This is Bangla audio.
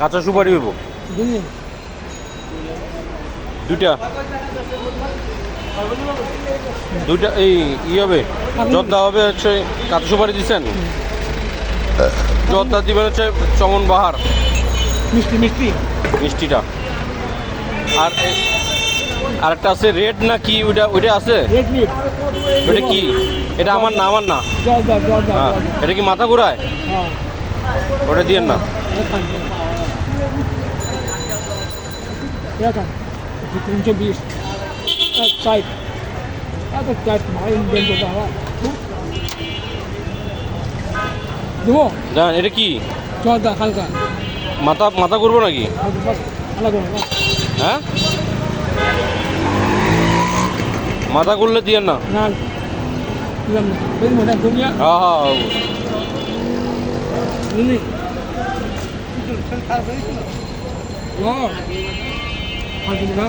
কাঁচা সুপারি হইব দুইটা দুইটা এই হবে জর্দা হবে হচ্ছে কাঁচা সুপারি দিচ্ছেন জর্দা দিবেন হচ্ছে চমন বাহার মিষ্টি মিষ্টি মিষ্টিটা আর আরেকটা আছে রেড না কি ওইটা ওইটা আছে রেড মিট ওইটা কি এটা আমার না জর্দা জর্দা হ্যাঁ এটা কি মাথা ঘুরায় হ্যাঁ ওটা দিয়েন না এরকম 320 সাইড এত চাট মাই ইন্ডিয়ান জর্দা দেবো জান এটা কি জর্দা হালকা মাথা মাথা ঘুরবো নাকি আলাদা হ্যাঁ মাথা ঘুরলে দিয়েন না না দিলাম না বেশ মনে দুনিয়া হ্যাঁ হ্যাঁ লিলি ও হাজি না